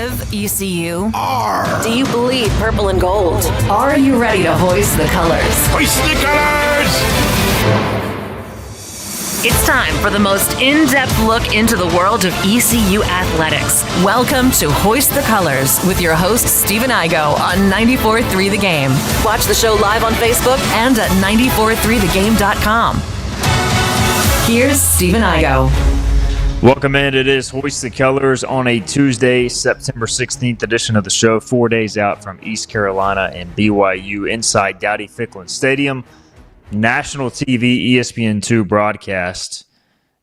live, ECU? R. Do you bleed purple and gold? Are you ready to hoist the colors? Hoist the colors! It's time for the most in-depth look into the world of ECU athletics. Welcome to Hoist the Colors with your host, Stephen Igo on 94.3 The Game. Watch the show live on Facebook and at 943thegame.com. Here's Stephen Igo. Welcome in. It is Hoist the Colors on a Tuesday, September 16th edition of the show, 4 days out from East Carolina and BYU inside Dowdy-Ficklen Stadium. National TV, ESPN2 broadcast.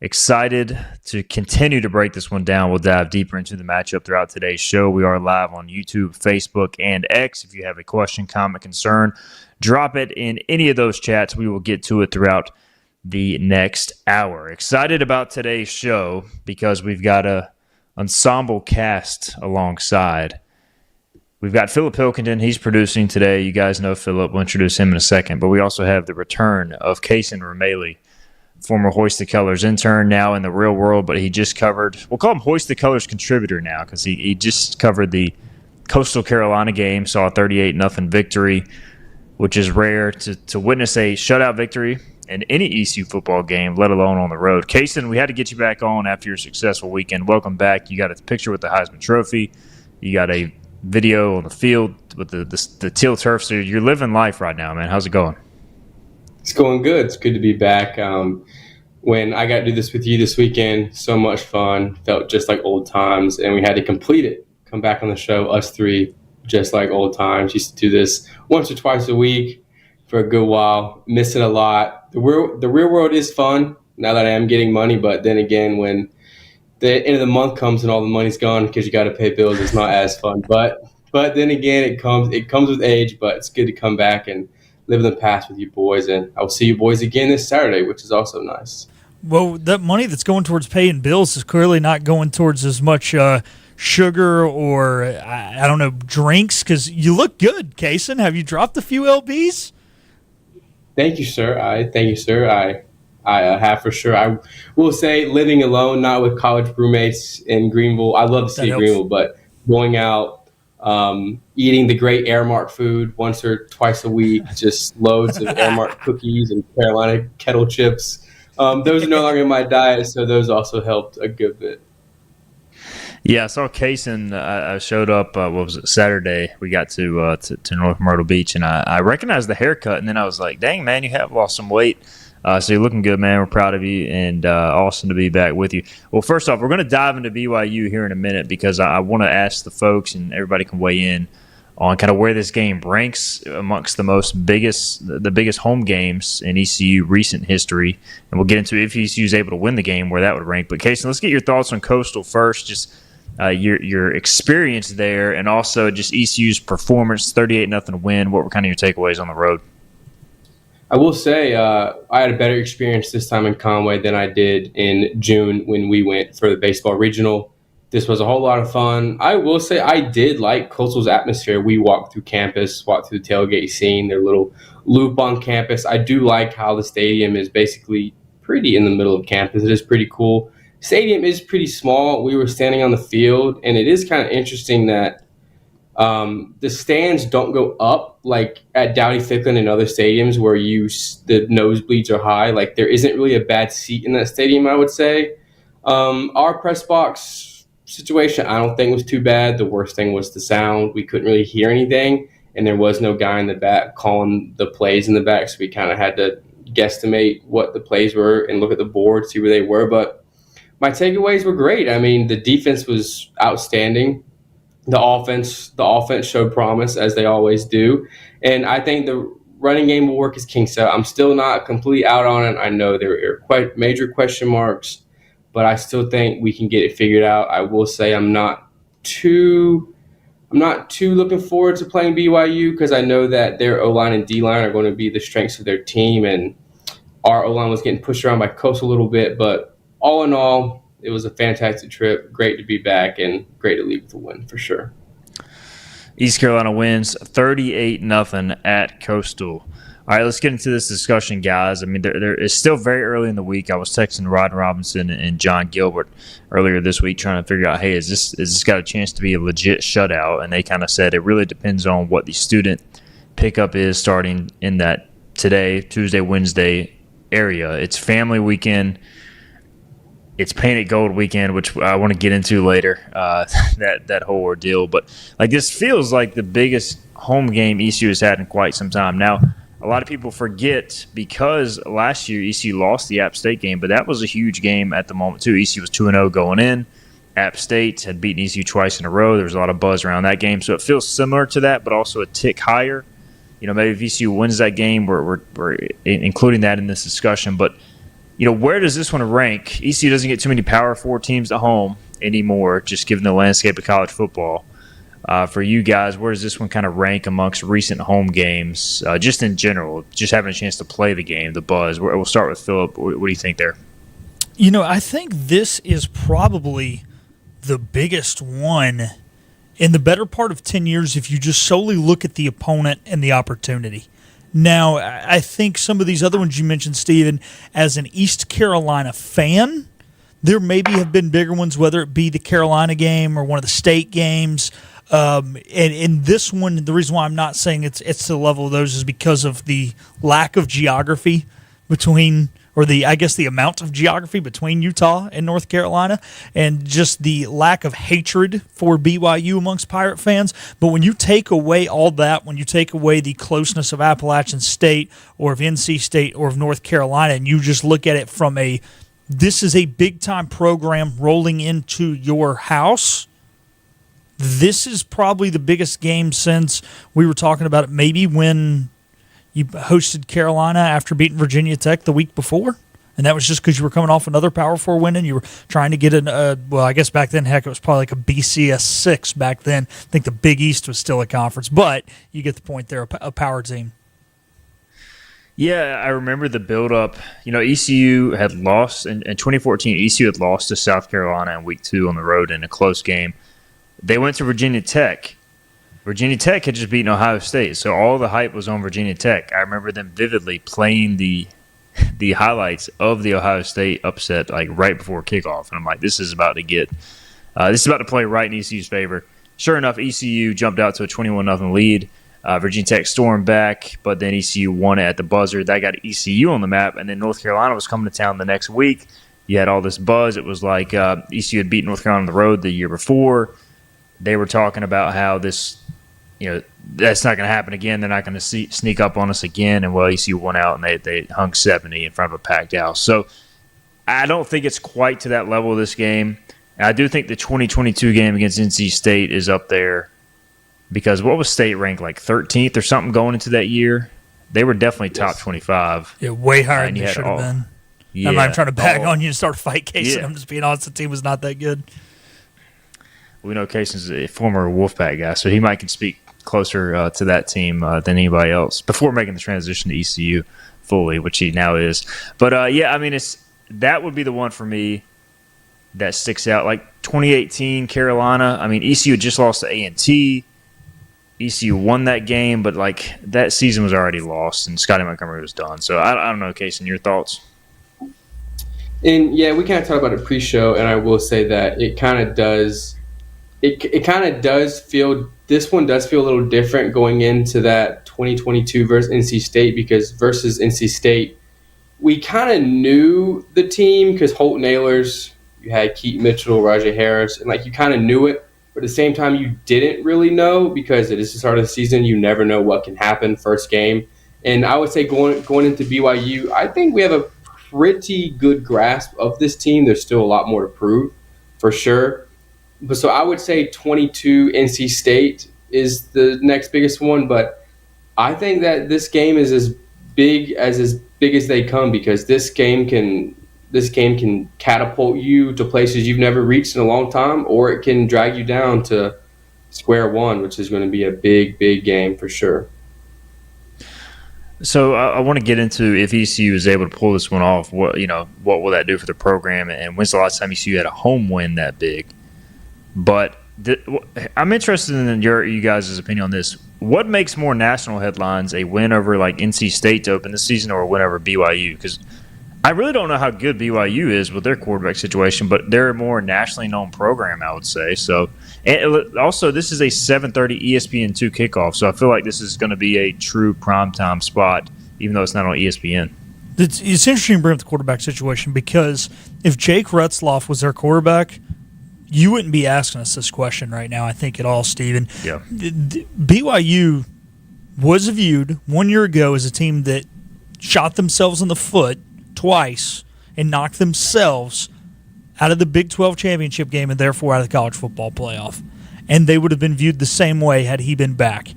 Excited to continue to break this one down. We'll dive deeper into the matchup throughout today's show. We are live on YouTube, Facebook, and X. If you have a question, comment, concern, drop it in any of those chats. We will get to it throughout the next hour. Excited about today's show because we've got a ensemble cast alongside. We've got Philip Pilkington. He's producing today. You guys know Philip. We'll introduce him in a second. But we also have the return of Cason Remaley, former Hoist the Colors intern, now in the real world. But he just covered, we'll call him Hoist the Colors contributor now because he just covered the Coastal Carolina game, saw a 38-0 victory, which is rare to witness a shutout victory in any ECU football game, let alone on the road. Cason, we had to get you back on after your successful weekend. Welcome back. You got a picture with the Heisman Trophy. You got a video on the field with the teal turf. So you're living life right now, man. How's it going? It's going good. It's good to be back. When I got to do this with you this weekend, so much fun. Felt just like old times, and we had to complete it. Come back on the show, us three, just like old times. Used to do this once or twice a week for a good while. Missing a lot. The real world is fun now that I am getting money, but then again, when the end of the month comes and all the money's gone because you got to pay bills, it's not as fun. But then again, it comes with age. But it's good to come back and live in the past with you boys, and I'll see you boys again this Saturday, which is also nice. Well, that money that's going towards paying bills is clearly not going towards as much sugar or I don't know, drinks, because you look good, Cason. Have you dropped a few lbs? Thank you, sir. I have for sure. I will say living alone, not with college roommates in Greenville. I love the city of Greenville, but going out, eating the great Airmark food once or twice a week, just loads of Airmark cookies and Carolina kettle chips. Those are no longer in my diet, so those also helped a good bit. Yeah, I saw Cason. I showed up, Saturday. We got to North Myrtle Beach, and I recognized the haircut, and then I was like, dang, man, you have lost some weight. So you're looking good, man. We're proud of you, and awesome to be back with you. Well, first off, we're going to dive into BYU here in a minute because I want to ask the folks, and everybody can weigh in on kind of where this game ranks amongst the biggest home games in ECU recent history. And we'll get into if ECU is able to win the game, where that would rank. But, Cason, let's get your thoughts on Coastal first, just your experience there, and also just ECU's performance, 38-0 win. What were kind of your takeaways on the road? I will say I had a better experience this time in Conway than I did in June when we went for the baseball regional. This was a whole lot of fun. I will say I did like Coastal's atmosphere. We walked through campus, walked through the tailgate scene, their little loop on campus. I do like how the stadium is basically pretty in the middle of campus. It is pretty cool. Stadium is pretty small. We were standing on the field, and it is kind of interesting that the stands don't go up like at Dowdy-Ficklen and other stadiums where the nosebleeds are high. Like, there isn't really a bad seat in that stadium, I would say. Our press box situation, I don't think was too bad. The worst thing was the sound. We couldn't really hear anything, and there was no guy in the back calling the plays in the back, so we kind of had to guesstimate what the plays were and look at the board, see where they were. But my takeaways were great. I mean, the defense was outstanding. The offense showed promise, as they always do. And I think the running game will work as king. So I'm still not completely out on it. I know there are quite major question marks, but I still think we can get it figured out. I will say I'm not too looking forward to playing BYU because I know that their O-line and D-line are going to be the strengths of their team. And our O-line was getting pushed around by Coastal a little bit. But all in all, it was a fantastic trip. Great to be back and great to leave with a win for sure. East Carolina wins 38-0 at Coastal. All right, let's get into this discussion, guys. I mean, there is still very early in the week. I was texting Rod Robinson and John Gilbert earlier this week trying to figure out, hey, is this got a chance to be a legit shutout? And they kind of said it really depends on what the student pickup is starting in that today, Tuesday, Wednesday area. It's family weekend. It's painted gold weekend, which I want to get into later, that whole ordeal. But like this feels like the biggest home game ECU has had in quite some time. Now, a lot of people forget because last year ECU lost the App State game, but that was a huge game at the moment too. ECU was 2-0 going in. App State had beaten ECU twice in a row. There was a lot of buzz around that game, so it feels similar to that, but also a tick higher. You know, maybe if ECU wins that game, we're including that in this discussion. But you know, where does this one rank? ECU doesn't get too many Power 4 teams at home anymore, just given the landscape of college football. For you guys, where does this one kind of rank amongst recent home games, just in general, just having a chance to play the game, the buzz? We'll start with Phillip. What do you think there? You know, I think this is probably the biggest one in the better part of 10 years if you just solely look at the opponent and the opportunity. Now, I think some of these other ones you mentioned, Steven, as an East Carolina fan, there maybe have been bigger ones, whether it be the Carolina game or one of the state games. And in this one, the reason why I'm not saying it's to the level of those is because of the lack of geography between, or the amount of geography between Utah and North Carolina, and just the lack of hatred for BYU amongst Pirate fans. But when you take away all that, when you take away the closeness of Appalachian State or of NC State or of North Carolina, and you just look at it from this is a big-time program rolling into your house, this is probably the biggest game since we were talking about it maybe when you hosted Carolina after beating Virginia Tech the week before. And that was just because you were coming off another Power 4 win and you were trying to get I guess back then, heck, it was probably like a BCS 6 back then. I think the Big East was still a conference, but you get the point there, a power team. Yeah, I remember the build-up. You know, ECU had lost in 2014. ECU had lost to South Carolina in week 2 on the road in a close game. They went to Virginia Tech. Virginia Tech had just beaten Ohio State, so all the hype was on Virginia Tech. I remember them vividly playing the highlights of the Ohio State upset like right before kickoff, and I'm like, this is about to play right in ECU's favor. Sure enough, ECU jumped out to a 21-0 lead. Virginia Tech stormed back, but then ECU won it at the buzzer. That got ECU on the map, and then North Carolina was coming to town the next week. You had all this buzz. It was like ECU had beaten North Carolina on the road the year before. They were talking about how this, you know, that's not going to happen again. They're not going to sneak up on us again. And, well, ECU won out, and they hung 70 in front of a packed house. So I don't think it's quite to that level of this game. And I do think the 2022 game against NC State is up there because what was State ranked, like 13th or something going into that year? They were definitely top 25. Yeah, way higher than they should have been. Yeah, I'm not trying to bag on you and start a fight, Cason. I'm just being honest. The team was not that good. We know Cason's a former Wolfpack guy, so he might can speak closer to that team than anybody else before making the transition to ECU fully, which he now is. But, yeah, I mean, that would be the one for me that sticks out. Like 2018 Carolina, I mean, ECU just lost to A&T. ECU won that game, but, like, that season was already lost, and Scotty Montgomery was done. So, I don't know, Cason, your thoughts? And, yeah, we kind of talked about it pre-show, and I will say that it kind of does – It kind of does feel – this one does feel a little different going into that 2022 versus NC State because versus NC State, we kind of knew the team because Holt Nailers, you had Keaton Mitchell, Rajay Harris, and, like, you kind of knew it. But at the same time, you didn't really know because it is the start of the season. You never know what can happen first game. And I would say going into BYU, I think we have a pretty good grasp of this team. There's still a lot more to prove for sure. But so I would say 22 NC State is the next biggest one, but I think that this game is as big as they come because this game can catapult you to places you've never reached in a long time, or it can drag you down to square one, which is going to be a big, big game for sure. So I want to get into if ECU is able to pull this one off. What will that do for the program, and when's the last time ECU had a home win that big? But I'm interested in you guys' opinion on this. What makes more national headlines, a win over like NC State to open the season or a win over BYU? Because I really don't know how good BYU is with their quarterback situation, but they're a more nationally known program, I would say. So, and also, this is a 7:30 ESPN2 kickoff, so I feel like this is going to be a true primetime spot, even though it's not on ESPN. It's interesting to bring up the quarterback situation because if Jake Retzloff was their quarterback, you wouldn't be asking us this question right now, I think, at all, Steven. Yeah. BYU was viewed 1 year ago as a team that shot themselves in the foot twice and knocked themselves out of the Big 12 championship game and therefore out of the college football playoff. And they would have been viewed the same way had he been back.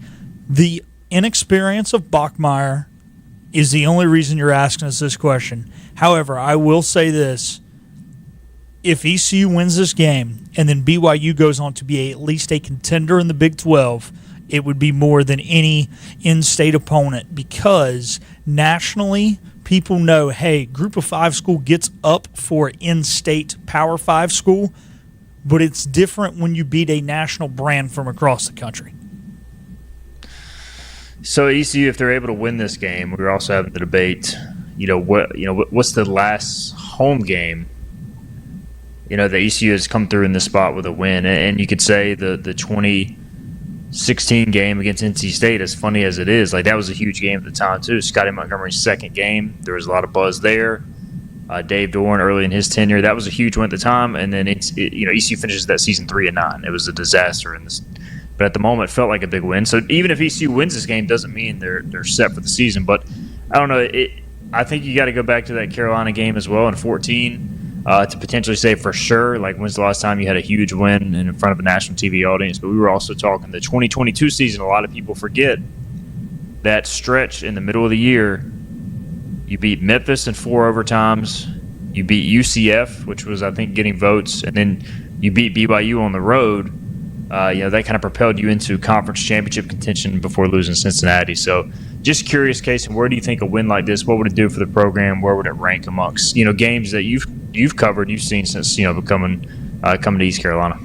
The inexperience of Bachmeier is the only reason you're asking us this question. However, I will say this. If ECU wins this game and then BYU goes on to be at least a contender in the Big 12, it would be more than any in-state opponent because nationally people know, hey, Group of 5 school gets up for in-state Power 5 school, but it's different when you beat a national brand from across the country. So ECU, if they're able to win this game, we're also having the debate. What's the last home game? The ECU has come through in this spot with a win, and you could say the 2016 game against NC State, as funny as it is, like that was a huge game at the time too. Scotty Montgomery's second game, there was a lot of buzz there. Dave Doran early in his tenure, that was a huge win at the time, and then ECU finishes that season 3-9. It was a disaster but at the moment, it felt like a big win. So even if ECU wins this game, doesn't mean they're set for the season. But I don't know. I think you got to go back to that Carolina game as well in 2014. To potentially say for sure, like when's the last time you had a huge win in front of a national TV audience? But we were also talking the 2022 season. A lot of people forget that stretch in the middle of the year. You beat Memphis in 4 overtimes. You beat UCF, which was, I think, getting votes. And then you beat BYU on the road. That kind of propelled you into conference championship contention before losing Cincinnati. So just curious, Cason, where do you think a win like this, what would it do for the program? Where would it rank amongst, games that you've covered, you've seen since, coming to East Carolina?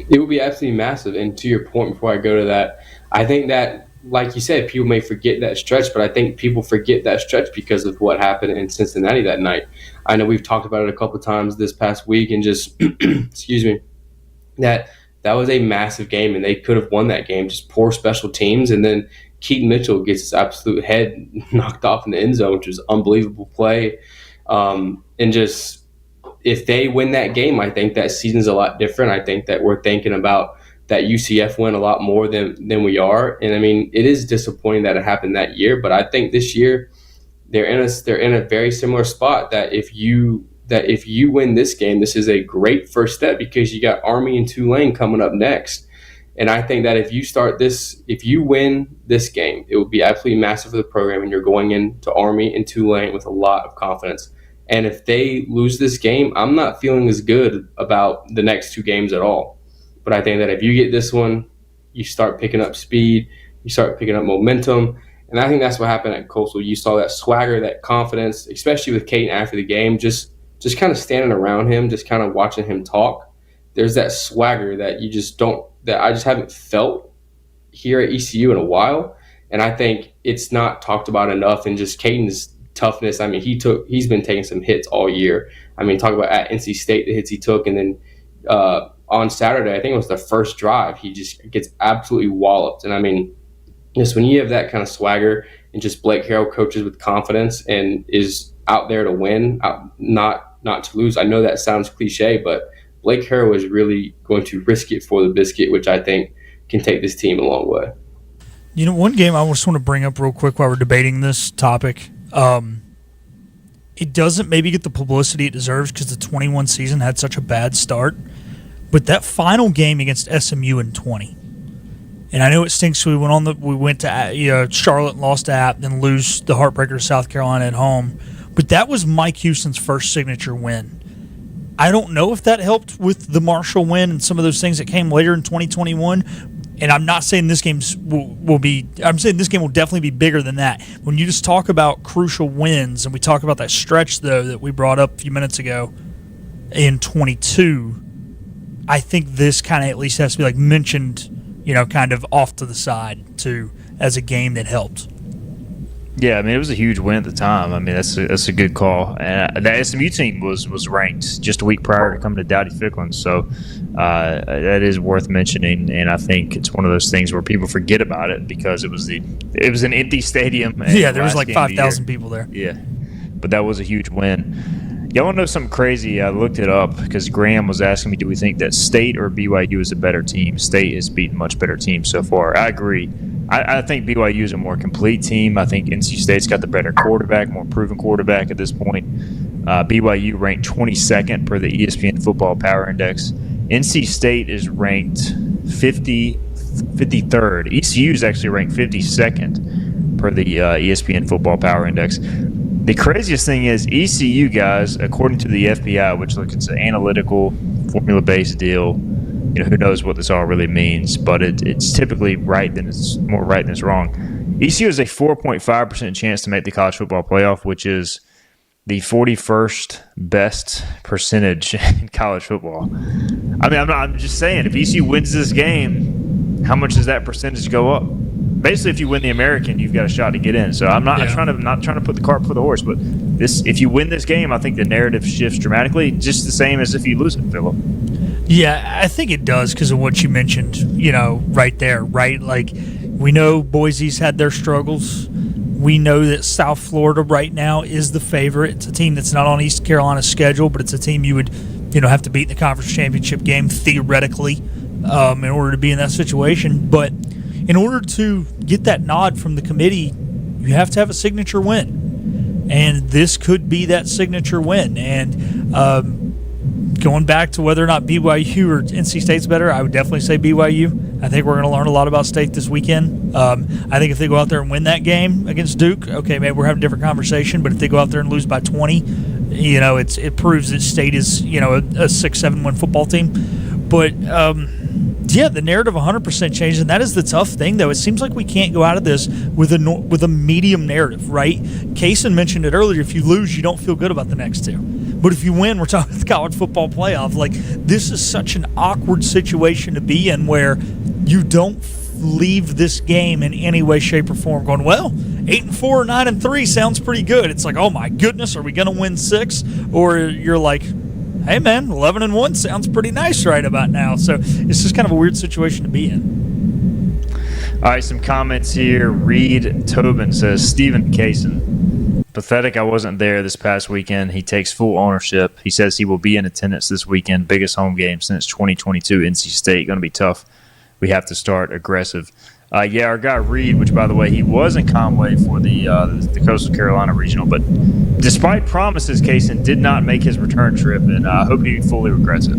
It would be absolutely massive. And to your point, before I go to that, I think that, like you said, people may forget that stretch, but I think people forget that stretch because of what happened in Cincinnati that night. I know we've talked about it a couple of times this past week and just, excuse me, that was a massive game and they could have won that game. Just poor special teams. And then Keaton Mitchell gets his absolute head knocked off in the end zone, which was an unbelievable play. And just if they win that game, I think that season's a lot different. I think that we're thinking about that UCF win a lot more than we are. And I mean, it is disappointing that it happened that year, but I think this year they're in a very similar spot that if you win this game, this is a great first step because you got Army and Tulane coming up next. And I think that if you win this game, it will be absolutely massive for the program, and you're going into Army and Tulane with a lot of confidence. And if they lose this game, I'm not feeling as good about the next 2 games at all. But I think that if you get this one, you start picking up speed, you start picking up momentum. And I think that's what happened at Coastal. You saw that swagger, that confidence, especially with Caden after the game, just kind of standing around him, just kind of watching him talk. There's that swagger that I just haven't felt here at ECU in a while. And I think it's not talked about enough. And just Caden's toughness. I mean, he's been taking some hits all year. I mean, talk about at NC State, the hits he took. And then on Saturday, I think it was the first drive, he just gets absolutely walloped. And I mean, just when you have that kind of swagger and just Blake Harrell coaches with confidence and is out there to win, not to lose. I know that sounds cliche, but Blake Harrell is really going to risk it for the biscuit, which I think can take this team a long way. One game I just want to bring up real quick while we're debating this topic. It doesn't maybe get the publicity it deserves because the 21 season had such a bad start, but that final game against SMU in 20. And I know it stinks. We went to Charlotte and lost to App, then lose the heartbreaker to South Carolina at home. But that was Mike Houston's first signature win. I don't know if that helped with the Marshall win and some of those things that came later in 2021. And I'm not saying this game will be – I'm saying this game will definitely be bigger than that. When you just talk about crucial wins, and we talk about that stretch, though, that we brought up a few minutes ago in 22, I think this kind of at least has to be like mentioned, kind of off to the side too, as a game that helped. Yeah, I mean, it was a huge win at the time. I mean, that's a good call. And the SMU team was ranked just a week prior to coming to Dowdy-Ficklen, so that is worth mentioning. And I think it's one of those things where people forget about it because it was an empty stadium. Yeah, there was like 5,000 people there. Yeah, but that was a huge win. Y'all want to know something crazy? I looked it up because Graham was asking me, do we think that State or BYU is a better team? State has beaten much better teams so far. I agree. I think BYU is a more complete team. I think NC State's got the better quarterback, more proven quarterback at this point. BYU ranked 22nd per the ESPN Football Power Index. NC State is ranked 53rd. ECU is actually ranked 52nd per the ESPN Football Power Index. The craziest thing is ECU, guys, according to the FBI, which it's an analytical, formula-based deal. Who knows what this all really means, but it's typically right than it's more right than it's wrong. ECU has a 4.5% chance to make the college football playoff, which is the 41st best percentage in college football. I mean, I'm just saying, if ECU wins this game, how much does that percentage go up? Basically, if you win the American, you've got a shot to get in. So I'm not trying to put the cart before the horse, but if you win this game, I think the narrative shifts dramatically, just the same as if you lose it, Philip. Yeah, I think it does because of what you mentioned, right there, right? Like, we know Boise's had their struggles. We know that South Florida right now is the favorite. It's a team that's not on East Carolina's schedule, but it's a team you would, have to beat in the conference championship game, theoretically, in order to be in that situation. But in order to get that nod from the committee, you have to have a signature win. And this could be that signature win. And going back to whether or not BYU or NC State's better, I would definitely say BYU. I think we're going to learn a lot about State this weekend. I think if they go out there and win that game against Duke, okay, maybe we're having a different conversation. But if they go out there and lose by 20, it proves that State is, a 6-7 win football team. But the narrative 100% changed, and that is the tough thing, though. It seems like we can't go out of this with a medium narrative, right? Cason mentioned it earlier. If you lose, you don't feel good about the next two. But if you win, we're talking the college football playoff. Like, this is such an awkward situation to be in where you don't leave this game in any way, shape, or form going, well, 8-4 or 9-3 sounds pretty good. It's like, oh my goodness, are we going to win 6? Or you're like, hey man, 11-1 sounds pretty nice right about now. So it's just kind of a weird situation to be in. All right, some comments here. Reed Tobin says, Stephen Cason, pathetic I wasn't there this past weekend. He takes full ownership. He says he will be in attendance this weekend. Biggest home game since 2022. NC State, going to be tough. We have to start aggressive. Our guy Reed, which, by the way, he was in Conway for the Coastal Carolina Regional, but despite promises, Cason did not make his return trip, and I hope he fully regrets it.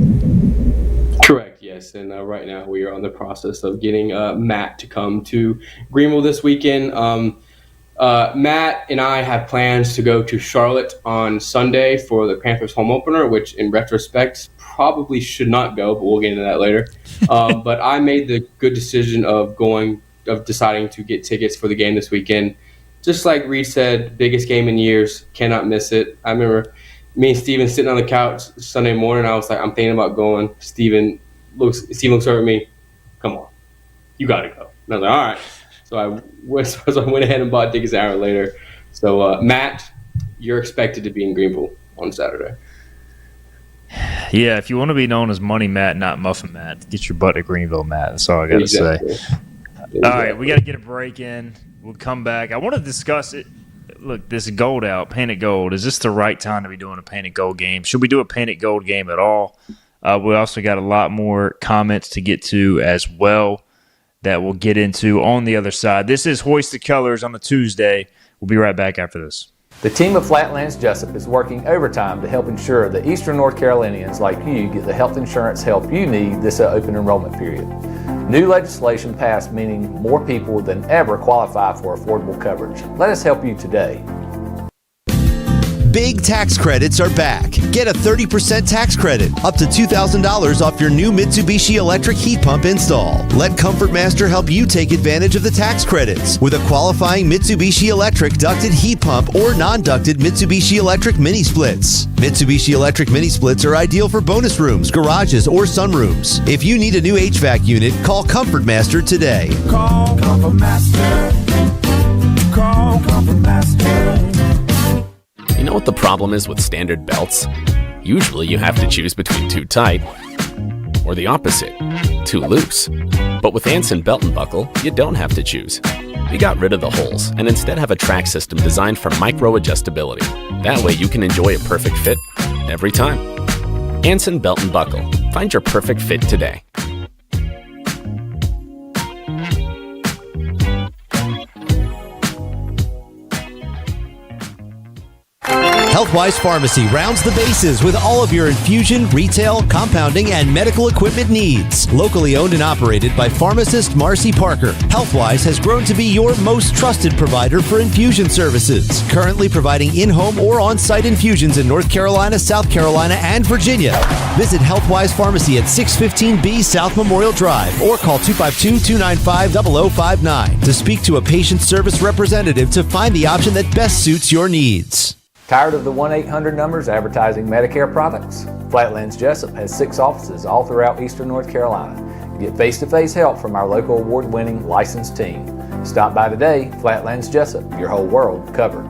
Correct, yes. And right now we are on the process of getting Matt to come to Greenville this weekend. Matt and I have plans to go to Charlotte on Sunday for the Panthers home opener, which in retrospect probably should not go, but we'll get into that later. But I made the good decision of deciding to get tickets for the game this weekend. Just like Reed said, biggest game in years, cannot miss it. I remember me and Steven sitting on the couch Sunday morning. I was like, I'm thinking about going. Steven looks over at me, come on, you got to go. And I was like, all right. So I went ahead and bought tickets an hour later. So, Matt, you're expected to be in Greenville on Saturday. Yeah, if you want to be known as Money Matt, not Muffin Matt, get your butt to Greenville, Matt. That's all I got to say. Exactly. All right, we got to get a break in. We'll come back. I want to discuss it. Look, this gold out, painted gold. Is this the right time to be doing a painted gold game? Should we do a painted gold game at all? We also got a lot more comments to get to as well that we'll get into on the other side. This is Hoist the Colors on a Tuesday. We'll be right back after this. The team of Flatlands Jessup is working overtime to help ensure that Eastern North Carolinians like you get the health insurance help you need this open enrollment period. New legislation passed meaning more people than ever qualify for affordable coverage. Let us help you today. Big tax credits are back. Get a 30% tax credit, up to $2,000 off your new Mitsubishi electric heat pump install. Let Comfort Master help you take advantage of the tax credits with a qualifying Mitsubishi electric ducted heat pump or non-ducted Mitsubishi electric mini splits. Mitsubishi electric mini splits are ideal for bonus rooms, garages, or sunrooms. If you need a new HVAC unit, call Comfort Master today. Call Comfort Master. Call Comfort Master. You know what the problem is with standard belts? Usually you have to choose between too tight or the opposite, too loose. But with Anson Belt and Buckle, you don't have to choose. We got rid of the holes and instead have a track system designed for micro adjustability. That way you can enjoy a perfect fit every time. Anson Belt and Buckle. Find your perfect fit today. Healthwise Pharmacy rounds the bases with all of your infusion, retail, compounding, and medical equipment needs. Locally owned and operated by pharmacist Marcy Parker, Healthwise has grown to be your most trusted provider for infusion services. Currently providing in-home or on-site infusions in North Carolina, South Carolina, and Virginia. Visit Healthwise Pharmacy at 615B South Memorial Drive or call 252-295-0059 to speak to a patient service representative to find the option that best suits your needs. Tired of the 1-800 numbers advertising Medicare products? Flatlands Jessup has 6 offices all throughout eastern North Carolina. Get face-to-face help from our local award-winning licensed team. Stop by today. Flatlands Jessup, your whole world covered.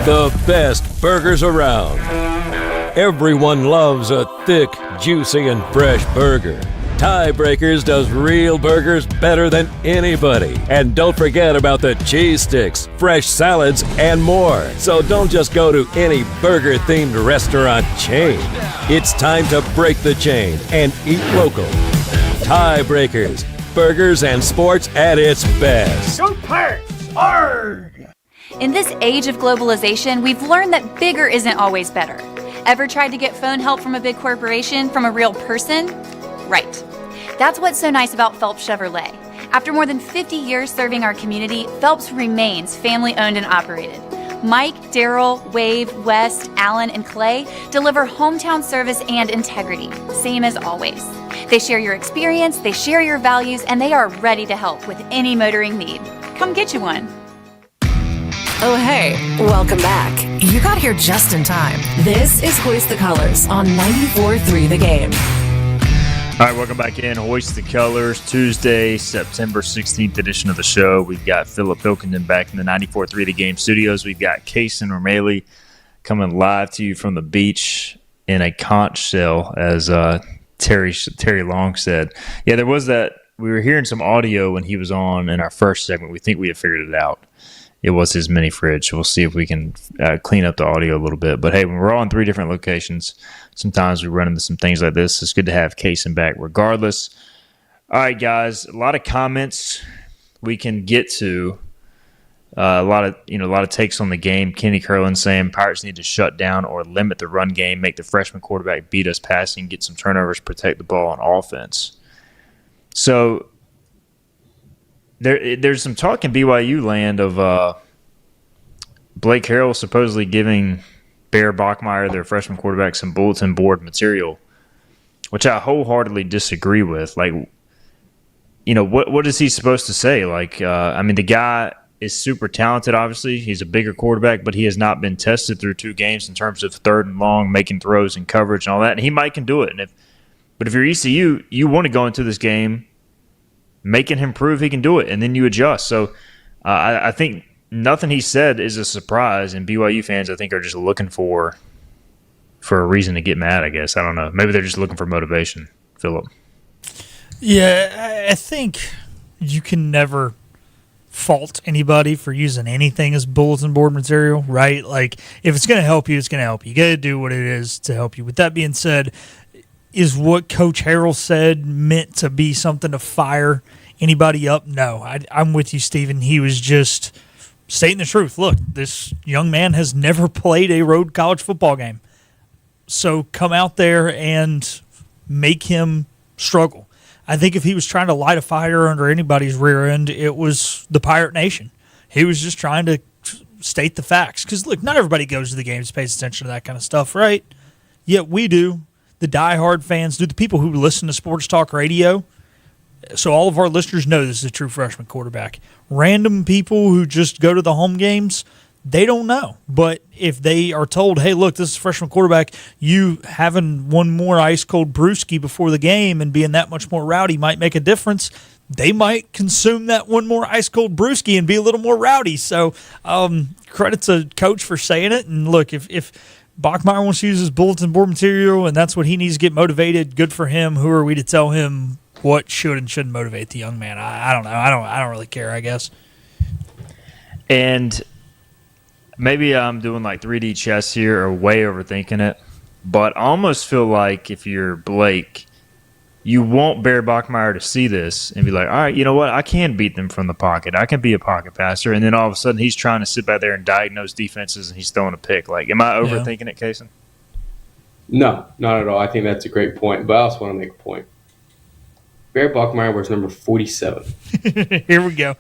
The best burgers around. Everyone loves a thick, juicy, and fresh burger. Tiebreakers does real burgers better than anybody. And don't forget about the cheese sticks, fresh salads, and more. So don't just go to any burger-themed restaurant chain. It's time to break the chain and eat local. Tiebreakers, burgers and sports at its best. Go Pirates! Arg! In this age of globalization, we've learned that bigger isn't always better. Ever tried to get phone help from a big corporation from a real person? Right. That's what's so nice about Phelps Chevrolet. After more than 50 years serving our community, Phelps remains family-owned and operated. Mike, Daryl, Wave, West, Alan, and Clay deliver hometown service and integrity, same as always. They share your experience, they share your values, and they are ready to help with any motoring need. Come get you one. Oh, hey, welcome back. You got here just in time. This is Hoist the Colors on 94.3 The Game. All right, welcome back in. Hoist the Colors, Tuesday, September 16th edition of the show. We've got Philip Pilkington back in the 94.3 The Game studios. We've got Cason Remaley coming live to you from the beach in a conch shell, as Terry Long said. Yeah, there was that. We were hearing some audio when he was on in our first segment. We think we have figured it out. It was his mini fridge. We'll see if we can clean up the audio a little bit. But, hey, when we're all in 3 different locations, sometimes we run into some things like this. It's good to have Cason back regardless. All right, guys, a lot of comments we can get to. A lot of takes on the game. Kenny Curlin saying Pirates need to shut down or limit the run game, make the freshman quarterback beat us passing, get some turnovers, protect the ball on offense. So there's some talk in BYU land of Blake Harrell supposedly giving Bear Bachmeier, their freshman quarterback, some bulletin board material, which I wholeheartedly disagree with. Like, what is he supposed to say? Like, the guy is super talented, obviously. He's a bigger quarterback, but he has not been tested through 2 games in terms of 3rd and long, making throws and coverage and all that. And he can do it. But if you're ECU, you want to go into this game making him prove he can do it, and then you adjust. So I think nothing he said is a surprise, and BYU fans, I think, are just looking for a reason to get mad, I guess. I don't know. Maybe they're just looking for motivation, Philip. Yeah, I think you can never fault anybody for using anything as bulletin board material, right? Like, if it's going to help you, it's going to help you. You got to do what it is to help you. With that being said, is what Coach Harrell said meant to be something to fire anybody up? No, I'm with you, Stephen. He was just stating the truth. Look, this young man has never played a road college football game. So come out there and make him struggle. I think if he was trying to light a fire under anybody's rear end, it was the Pirate Nation. He was just trying to state the facts. Because, look, not everybody goes to the games, pays attention to that kind of stuff, right? Yet we do. The diehard fans do. The people who listen to sports talk radio. So all of our listeners know this is a true freshman quarterback. Random people who just go to the home games, they don't know. But if they are told, hey, look, this is a freshman quarterback, you having one more ice-cold brewski before the game and being that much more rowdy might make a difference, they might consume that one more ice-cold brewski and be a little more rowdy. So credit to Coach for saying it. And, look, if Bachmeier wants to use his bulletin board material and that's what he needs to get motivated, good for him. Who are we to tell him what should and shouldn't motivate the young man? I don't know. I don't really care, I guess. And maybe I'm doing like 3D chess here or way overthinking it, but I almost feel like if you're Blake, you want Barry Bachmeier to see this and be like, all right, you know what? I can beat them from the pocket. I can be a pocket passer. And then all of a sudden he's trying to sit back there and diagnose defenses and he's throwing a pick. Like, am I overthinking it, Cason? No, not at all. I think that's a great point, but I also want to make a point. Barry Bachmeier wears number 47. Here we go.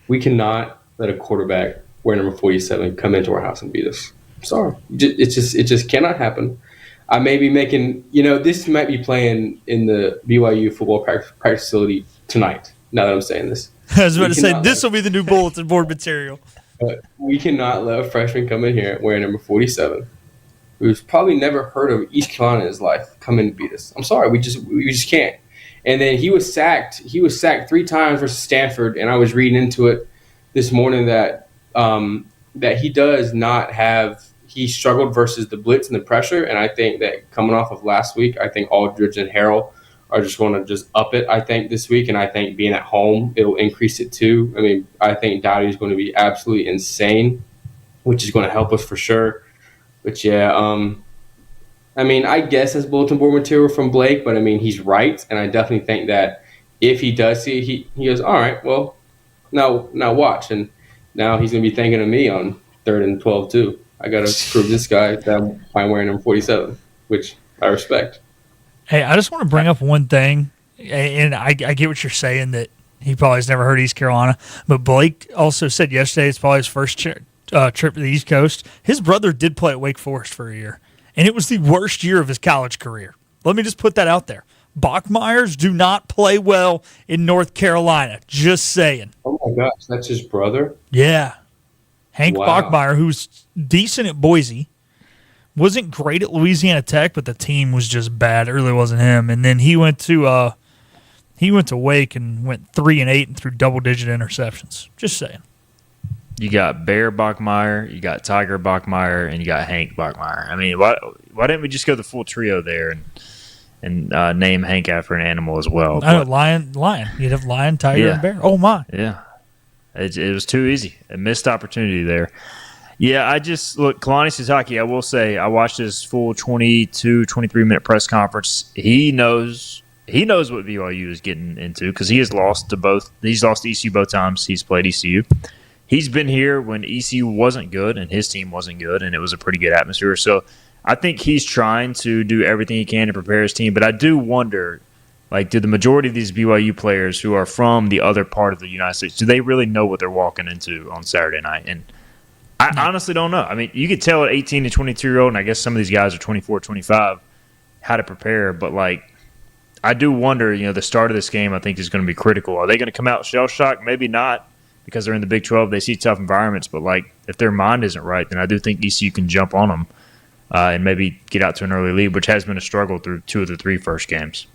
We cannot let a quarterback wear number 47 come into our house and beat us. I'm sorry. It just cannot happen. I may be making, this might be playing in the BYU football practice facility tonight, now that I'm saying this. I was about to say, this will be the new bulletin board material. But we cannot let a freshman come in here wearing number 47, who's probably never heard of East Carolina in his life, come in and beat us. I'm sorry, we just can't. And then he was sacked 3 times versus Stanford, and I was reading into it this morning that he does not have – he struggled versus the blitz and the pressure, and I think that coming off of last week, I think Aldridge and Harrell are just going to just up it, I think, this week, and I think being at home, it'll increase it too. I mean, I think Dowdy is going to be absolutely insane, which is going to help us for sure. But, yeah, I mean, I guess it's bulletin board material from Blake, but, I mean, he's right, and I definitely think that if he does see it, he goes, all right, well, now watch, and now he's going to be thinking of me on 3rd and 12 too. I got to prove this guy that I'm wearing number 47, which I respect. Hey, I just want to bring up one thing, and I get what you're saying, that he probably has never heard East Carolina, but Blake also said yesterday it's probably his first trip to the East Coast. His brother did play at Wake Forest for a year, and it was the worst year of his college career. Let me just put that out there. Bachmeiers do not play well in North Carolina. Just saying. Oh, my gosh, that's his brother? Yeah. Hank Wow. Bachmeier, who's decent at Boise, wasn't great at Louisiana Tech, but the team was just bad. It really wasn't him. And then he went to Wake and went 3-8 and threw double-digit interceptions. Just saying. You got Bear Bachmeier, you got Tiger Bachmeier, and you got Hank Bachmeier. I mean, why didn't we just go the full trio there and name Hank after an animal as well? I know, lion. You'd have lion, tiger, and bear. Oh, my. Yeah. It was too easy. A missed opportunity there. Yeah, look, Kalani Sitake, I will say, I watched his full 22, 23-minute press conference. He knows what BYU is getting into because he has lost to both. He's lost to ECU both times he's played ECU. He's been here when ECU wasn't good and his team wasn't good, and it was a pretty good atmosphere. So I think he's trying to do everything he can to prepare his team. But I do wonder, like, do the majority of these BYU players who are from the other part of the United States, do they really know what they're walking into on Saturday night? And I honestly don't know. I mean, you could tell at 18 and 22-year-old, and I guess some of these guys are 24, 25, how to prepare. But, like, I do wonder, the start of this game I think is going to be critical. Are they going to come out shell-shocked? Maybe not, because they're in the Big 12. They see tough environments. But, like, if their mind isn't right, then I do think ECU can jump on them and maybe get out to an early lead, which has been a struggle through 2 of the 3 first games.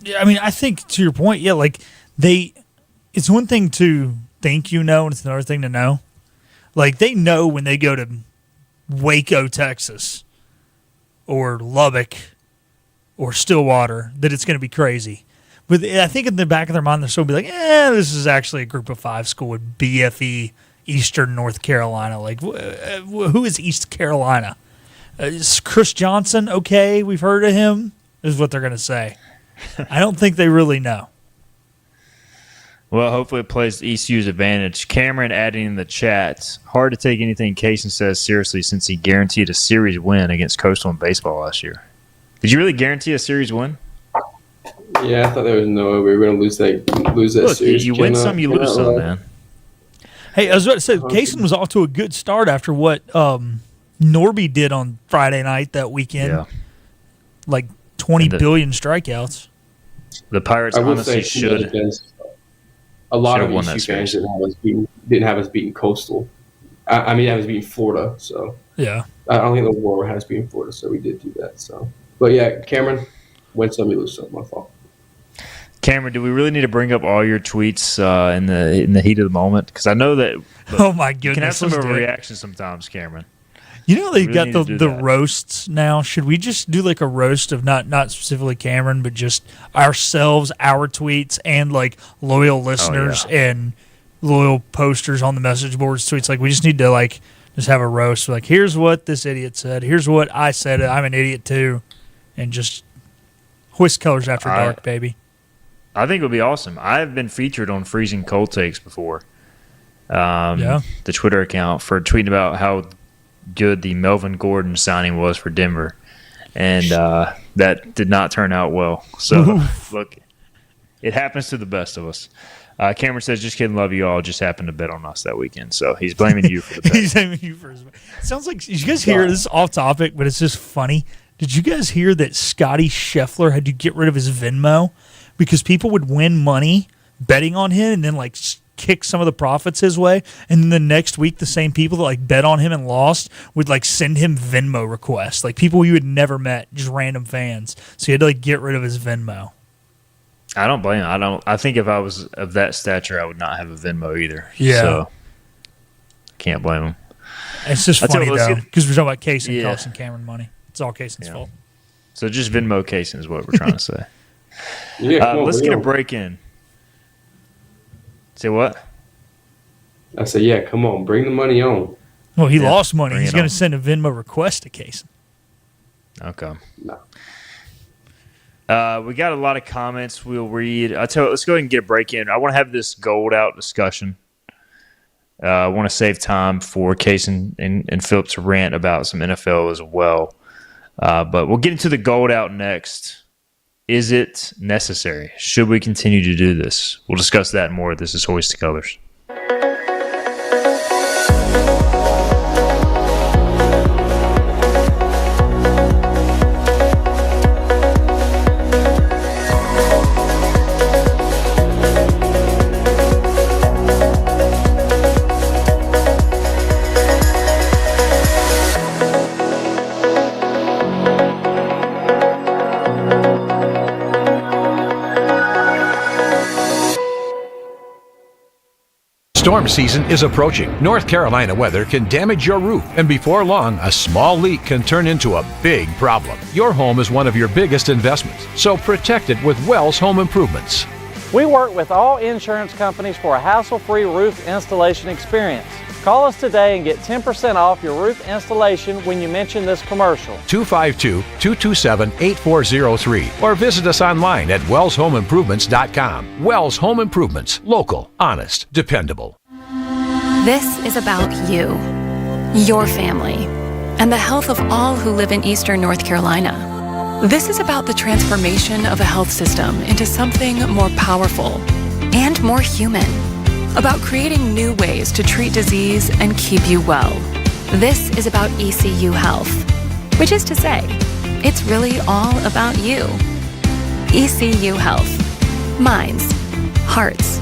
Yeah, I mean, I think to your point, yeah, like it's one thing to think and it's another thing to know. Like, they know when they go to Waco, Texas, or Lubbock, or Stillwater, that it's going to be crazy. But I think in the back of their mind, they're still be like, this is actually a group of 5 school with BFE, Eastern North Carolina. Like, who is East Carolina? Is Chris Johnson okay? We've heard of him, is what they're going to say. I don't think they really know. Well, hopefully it plays to ECU's advantage. Cameron adding in the chat, hard to take anything Cason says seriously since he guaranteed a series win against Coastal in baseball last year. Did you really guarantee a series win? Yeah, I thought there was no way we were going to lose that Look, series. you win some, you lose some, man. Hey, I was about to say, Cason was off to a good start after what Norby did on Friday night that weekend. Yeah. Like 20 billion strikeouts. The Pirates honestly should. A lot of ECU fans didn't have us beating Coastal. I mean, I was beating Florida, so yeah. I don't think the War has beaten Florida, so we did do that. So, but yeah, Cameron, win some, you lose some. My fault. Cameron, do we really need to bring up all your tweets in the heat of the moment? Because I know that. Oh my goodness, you can have some of a reaction sometimes, Cameron. You know they've got the roasts now. Should we just do like a roast of not specifically Cameron, but just ourselves, our tweets, and like loyal listeners and loyal posters on the message boards tweets? Like we just need to like just have a roast. Like here's what this idiot said. Here's what I said. I'm an idiot too, and just hoist colors after dark, baby. I think it would be awesome. I've been featured on Freezing Cold Takes before. The Twitter account for tweeting about how good the Melvin Gordon signing was for Denver, and that did not turn out well. So, look, it happens to the best of us. Cameron says, just kidding, love you all, just happened to bet on us that weekend. So he's blaming you for the bet. He's blaming you for his bet. Sounds like, did you guys hear, this is off topic, but it's just funny. Did you guys hear that Scotty Scheffler had to get rid of his Venmo because people would win money betting on him and then like kick some of the profits his way, and then the next week the same people that like bet on him and lost would like send him Venmo requests, like people you had never met, just random fans. So he had to like get rid of his Venmo. I don't blame him. I think if I was of that stature, I would not have a Venmo either. Yeah. So can't blame him. It's just funny though, because we're talking about Cason costing Cameron money. It's all Cason's fault. So just Venmo Cason is what we're trying to say. Let's get a break in. Say what? I said, yeah, come on, bring the money on. Well, he lost money. He's going to send a Venmo request to Cason. Okay. No. We got a lot of comments we'll read. Let's go ahead and get a break in. I want to have this gold out discussion. I want to save time for Cason and Philip to rant about some NFL as well. But we'll get into the gold out next. Is it necessary? Should we continue to do this? We'll discuss that more. This is Hoist the Colors. Storm season is approaching. North Carolina weather can damage your roof, and before long, a small leak can turn into a big problem. Your home is one of your biggest investments, so protect it with Wells Home Improvements. We work with all insurance companies for a hassle-free roof installation experience. Call us today and get 10% off your roof installation when you mention this commercial. 252-227-8403 or visit us online at wellshomeimprovements.com. Wells Home Improvements. Local, honest, dependable. This is about you, your family, and the health of all who live in Eastern North Carolina. This is about the transformation of a health system into something more powerful and more human. About creating new ways to treat disease and keep you well. This is about ECU Health, which is to say, it's really all about you. ECU Health. Minds, hearts,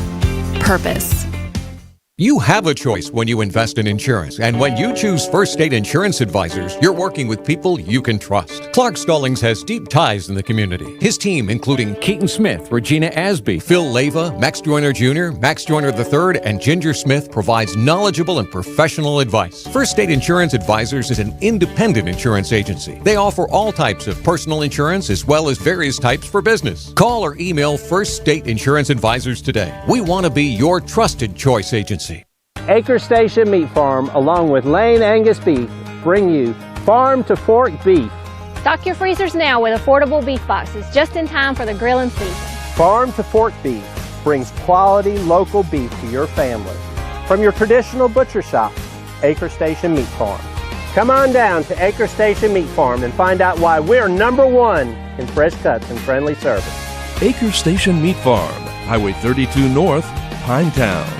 purpose. You have a choice when you invest in insurance, and when you choose First State Insurance Advisors, you're working with people you can trust. Clark Stallings has deep ties in the community. His team, including Keaton Smith, Regina Asby, Phil Leyva, Max Joyner Jr., Max Joyner III, and Ginger Smith, provides knowledgeable and professional advice. First State Insurance Advisors is an independent insurance agency. They offer all types of personal insurance as well as various types for business. Call or email First State Insurance Advisors today. We want to be your trusted choice agency. Acre Station Meat Farm, along with Lane Angus Beef, bring you Farm to Fork Beef. Stock your freezers now with affordable beef boxes just in time for the grilling season. Farm to Fork Beef brings quality local beef to your family. From your traditional butcher shop, Acre Station Meat Farm. Come on down to Acre Station Meat Farm and find out why we're #1 in fresh cuts and friendly service. Acre Station Meat Farm, Highway 32 North, Pinetown.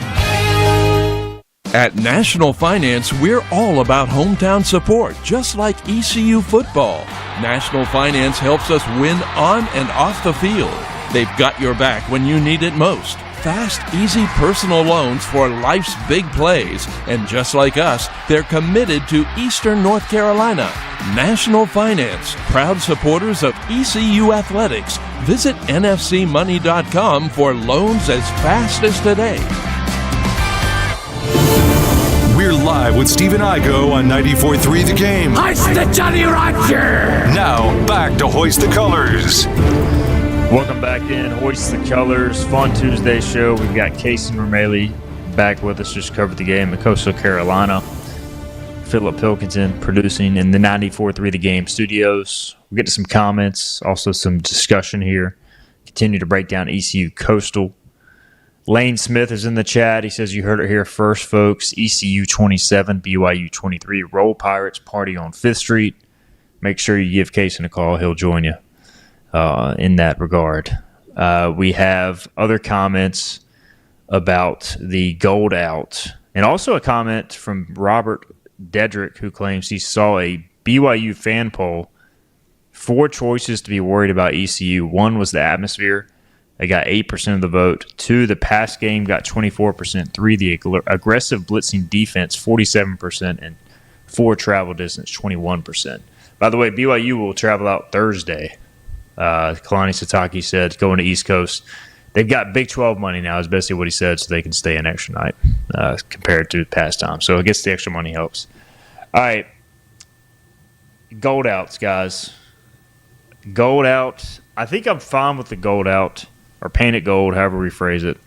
At National Finance, we're all about hometown support, just like ECU football. National Finance helps us win on and off the field. They've got your back when you need it most. Fast, easy personal loans for life's big plays. And just like us, they're committed to Eastern North Carolina. National Finance, proud supporters of ECU athletics. Visit nfcmoney.com for loans as fast as today. We're live with Stephen Igo on 94.3 The Game. Hoist the Johnny Roger! Now, back to Hoist the Colors. Welcome back in. Hoist the Colors. Fun Tuesday show. We've got Cason Remaley back with us. Just covered the game in Coastal Carolina. Philip Pilkington producing in the 94.3 The Game studios. We'll get to some comments, also some discussion here. Continue to break down ECU Coastal. Lane Smith is in the chat. He says, you heard it here first, folks. ECU 27, BYU 23. Roll Pirates party on 5th Street. Make sure you give Cason a call. He'll join you in that regard. We have other comments about the gold out. And also a comment from Robert Dedrick, who claims he saw a BYU fan poll. 4 choices to be worried about ECU. 1 was the atmosphere. They got 8% of the vote. 2, the pass game got 24%. 3, the aggressive blitzing defense, 47%. And 4, travel distance, 21%. By the way, BYU will travel out Thursday. Kalani Sataki said, going to East Coast. They've got Big 12 money now, is basically what he said, so they can stay an extra night compared to past time. So I guess the extra money helps. All right. Gold outs, guys. Gold out. I think I'm fine with the gold out. Or painted gold, however we phrase it,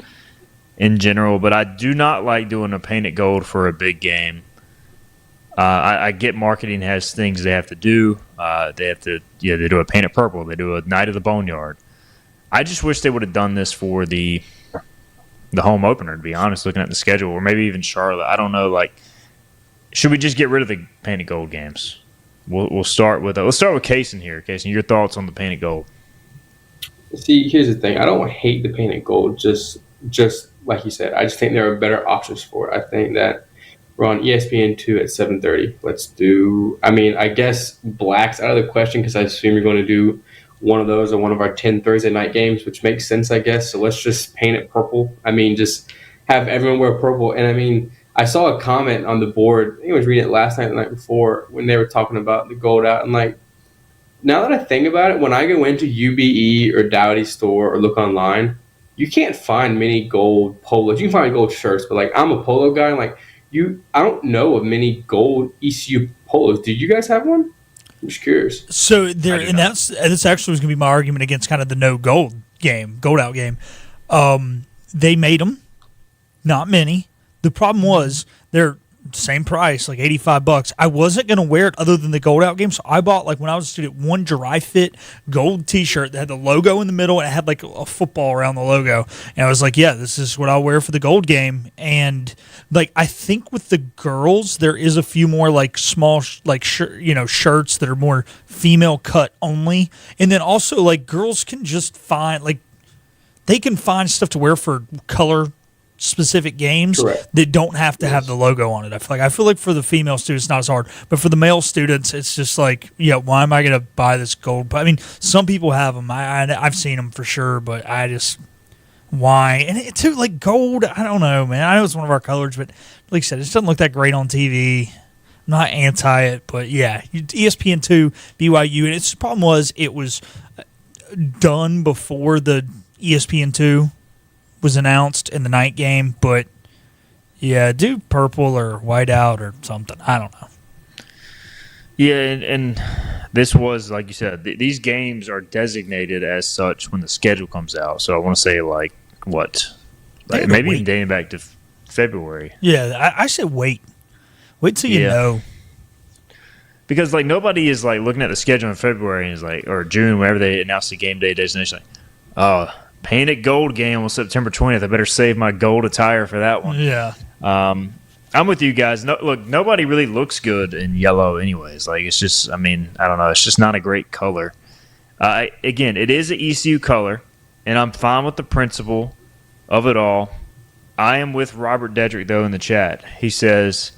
in general. But I do not like doing a painted gold for a big game. I get marketing has things they have to do. They do a painted purple. They do a Night of the Boneyard. I just wish they would have done this for the home opener, to be honest, looking at the schedule, or maybe even Charlotte. I don't know. Like, should we just get rid of the painted gold games? We'll start with let's start with Cason here. Cason, your thoughts on the painted gold? See, here's the thing. I don't hate the painted gold, just like you said. I just think there are better options for it. I think that we're on ESPN2 at 7:30. Let's do – I mean, I guess black's out of the question because I assume you're going to do one of those on one of our 10 Thursday night games, which makes sense, I guess. So let's just paint it purple. I mean, just have everyone wear purple. And, I mean, I saw a comment on the board. I think I was reading it last night, the night before, when they were talking about the gold out. And, like, now that I think about it, when I go into UBE or Dowdy's store or look online, you can't find many gold polos. You can find gold shirts, but like I'm a polo guy, and like I don't know of many gold ECU polos. Did you guys have one? I'm just curious. So there, and this actually was going to be my argument against kind of the no gold out game. They made them, not many. The problem was they're same price, like $85. I wasn't going to wear it other than the gold out game, so I bought, like when I was a student, one dry fit gold t-shirt that had the logo in the middle and it had like a football around the logo. And I was like, yeah, this is what I'll wear for the gold game. And like I think with the girls, there is a few more like small shirts that are more female cut only. And then also like girls can just find they can find stuff to wear for color specific games. Correct. That don't have to have the logo on it. I feel like for the female students it's not as hard, but for the male students it's just like, yeah, why am I going to buy this gold? I mean, some people have them. I've seen them for sure, but I just why? And it too, like gold, I don't know, man. I know it's one of our colors, but like I said, it just doesn't look that great on TV. I'm not anti it, but yeah, ESPN2 BYU, and its problem was it was done before the ESPN2 was announced in the night game, but yeah, do purple or white out or something. I don't know. Yeah, and this was, like you said, these games are designated as such when the schedule comes out. So I want to say maybe even dating back to February. Yeah, I said wait till you know. Because like nobody is like looking at the schedule in February and is like, or June, whenever they announce the game day designation, like, oh, painted gold game on September 20th. I better save my gold attire for that one. Yeah. I'm with you guys. Look, nobody really looks good in yellow anyways. Like, it's just, I mean, I don't know. It's just not a great color. Again, it is an ECU color, and I'm fine with the principle of it all. I am with Robert Dedrick, though, in the chat. He says,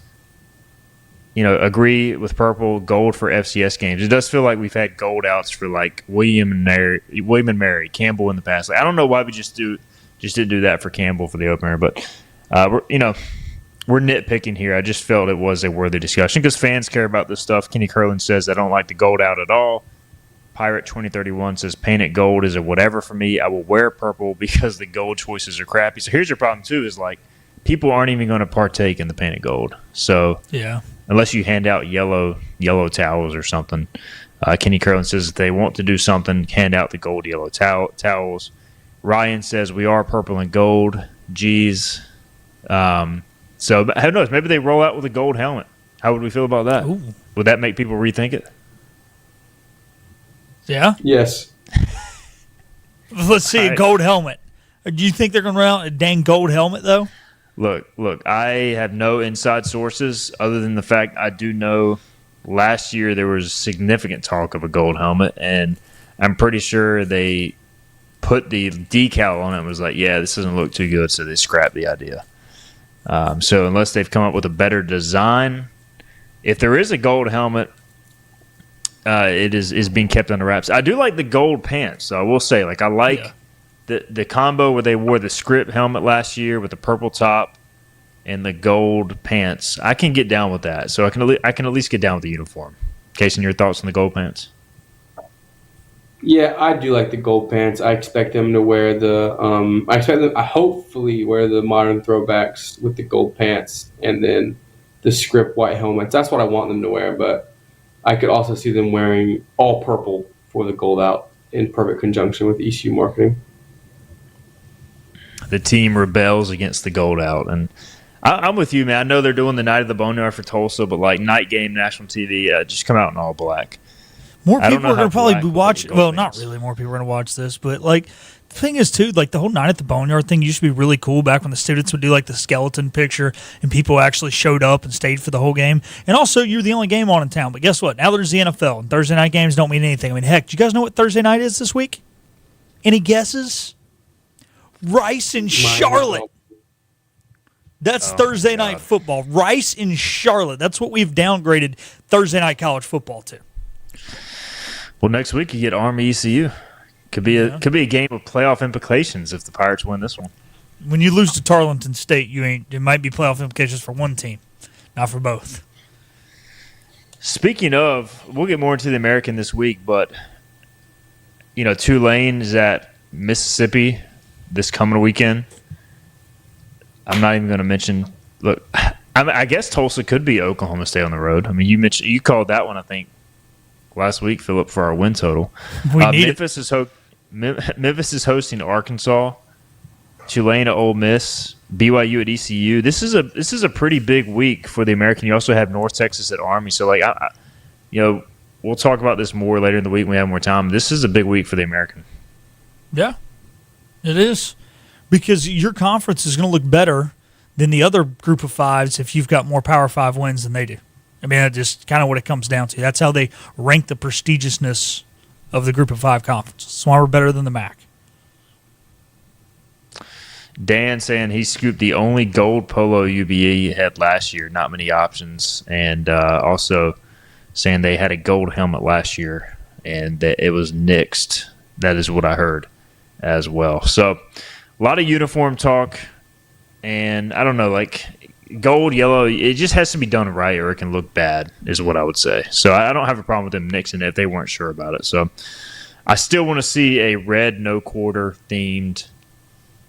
agree with purple, gold for FCS games. It does feel like we've had gold outs for like William and Mary, Campbell in the past. Like, I don't know why we just didn't do that for Campbell for the opener, but we're nitpicking here. I just felt it was a worthy discussion because fans care about this stuff. Kenny Curlin says, I don't like the gold out at all. Pirate 2031 says, paint it gold is a whatever for me. I will wear purple because the gold choices are crappy. So here's your problem, too, is like people aren't even going to partake in the painted gold. So yeah, unless you hand out yellow towels or something. Kenny Curlin says if they want to do something, hand out the gold yellow towels. Ryan says we are purple and gold. Geez. So who knows? Maybe they roll out with a gold helmet. How would we feel about that? Ooh. Would that make people rethink it? Yeah? Yes. Let's see, a gold helmet. Do you think they're going to run out a dang gold helmet, though? Look, I have no inside sources other than the fact I do know last year there was significant talk of a gold helmet, and I'm pretty sure they put the decal on it and was like, yeah, this doesn't look too good, so they scrapped the idea. So unless they've come up with a better design, if there is a gold helmet, it is being kept under wraps. I do like the gold pants, so I will say, like, I like the combo where they wore the script helmet last year with the purple top and the gold pants. I can get down with that, so I can at least get down with the uniform. Cason, your thoughts on the gold pants? Yeah, I do like the gold pants. I expect them to wear I hopefully wear the modern throwbacks with the gold pants and then the script white helmets. That's what I want them to wear, but I could also see them wearing all purple for the gold out in perfect conjunction with ECU marketing. The team rebels against the gold out, and I'm with you, man. I know they're doing the Night of the Boneyard for Tulsa, but like night game, national TV, just come out in all black. More people are going to probably be watching. Well, not really more people are going to watch this, but like the thing is, too, like the whole Night at the Boneyard thing used to be really cool back when the students would do like the skeleton picture and people actually showed up and stayed for the whole game. And also, you're the only game on in town. But guess what? Now there's the NFL, and Thursday night games don't mean anything. I mean, heck, do you guys know what Thursday night is this week? Any guesses? Rice and Charlotte. That's Thursday night football. Rice in Charlotte. That's what we've downgraded Thursday night college football to. Well, next week you get Army ECU. Could be a game of playoff implications if the Pirates win this one. When you lose to Tarleton State, it might be playoff implications for one team, not for both. Speaking of, we'll get more into the American this week, but Tulane is at Mississippi this coming weekend. I'm not even going to mention. Look, I guess Tulsa could be Oklahoma State on the road. I mean, you called that one, I think, last week, Philip, for our win total. Memphis is hosting Arkansas, Tulane at Ole Miss, BYU at ECU. This is a pretty big week for the American. You also have North Texas at Army. So like we'll talk about this more later in the week when we have more time. This is a big week for the American. Yeah, it is, because your conference is going to look better than the other group of fives if you've got more Power 5 wins than they do. I mean, that's just kind of what it comes down to. That's how they rank the prestigiousness of the group of 5 conferences. That's why we're better than the MAC. Dan saying he scooped the only gold polo UBE had last year. Not many options. And also saying they had a gold helmet last year and that it was nixed. That is what I heard as well. So a lot of uniform talk. And I don't know, like gold, yellow, it just has to be done right or it can look bad is what I would say. So I don't have a problem with them nixing it if they weren't sure about it. So I still want to see a red no quarter themed